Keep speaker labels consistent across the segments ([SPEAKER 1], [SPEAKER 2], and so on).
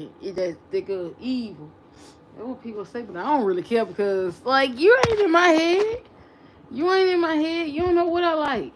[SPEAKER 1] It that thick of evil. That's what people say, but I don't really care because, like, you ain't in my head. You ain't in my head. You don't know what I like.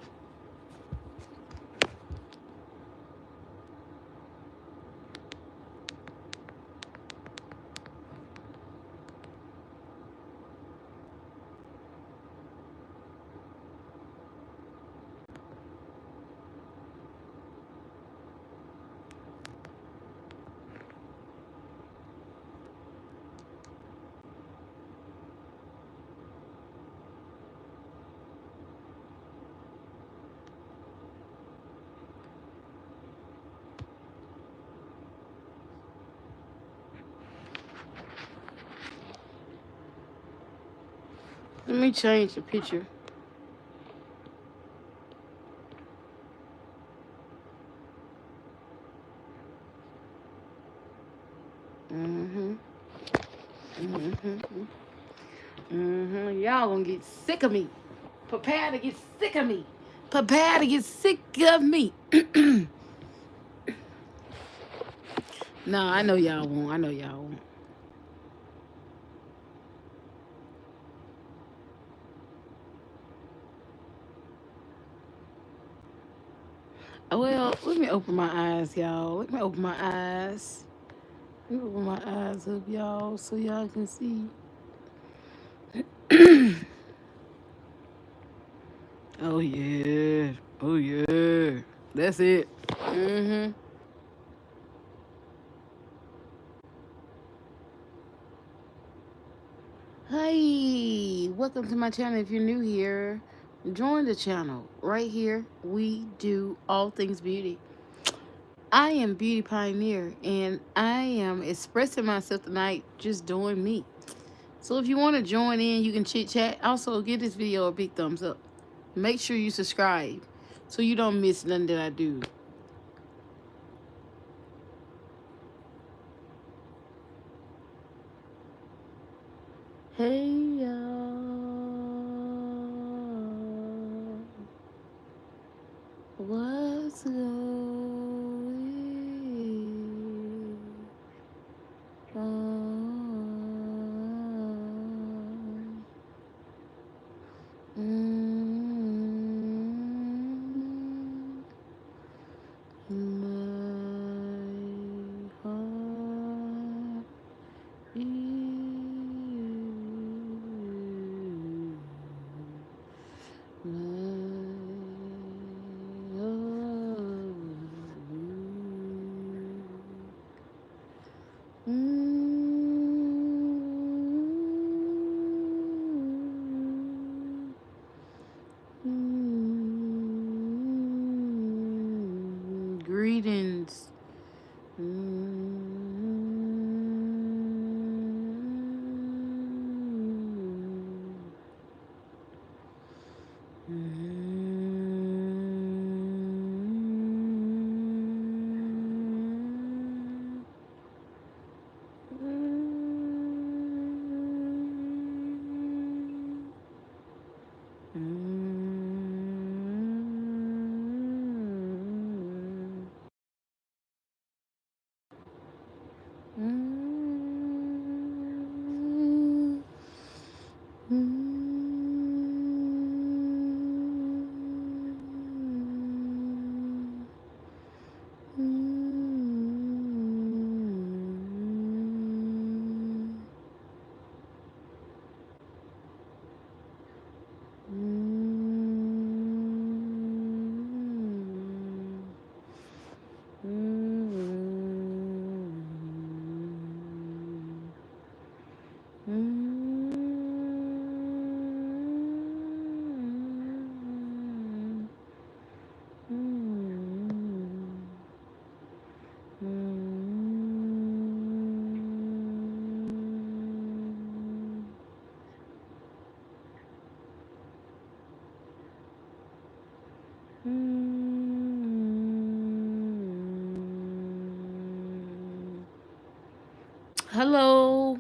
[SPEAKER 1] Let me change the picture. Mm-hmm. Mm-hmm. Mm-hmm. Y'all gonna get sick of me. Prepare to get sick of me. Prepare to get sick of me. No, I know y'all won't. I know y'all won't. Well, let me open my eyes, y'all. Let me open my eyes. Let me open my eyes up, y'all, so y'all can see. Oh yeah. Oh yeah. That's it. Mm-hmm. Hey, welcome to my channel. If you're new here, join the channel. Right here, we do all things beauty. I am Beauty Pioneer, and I am expressing myself tonight, just doing me. So if you want to join in, you can chit chat. Also, give this video a big thumbs up. Make sure you subscribe so you don't miss nothing that I do. Hey y'all, what's going on? Mm, my heart is greetings. Hello.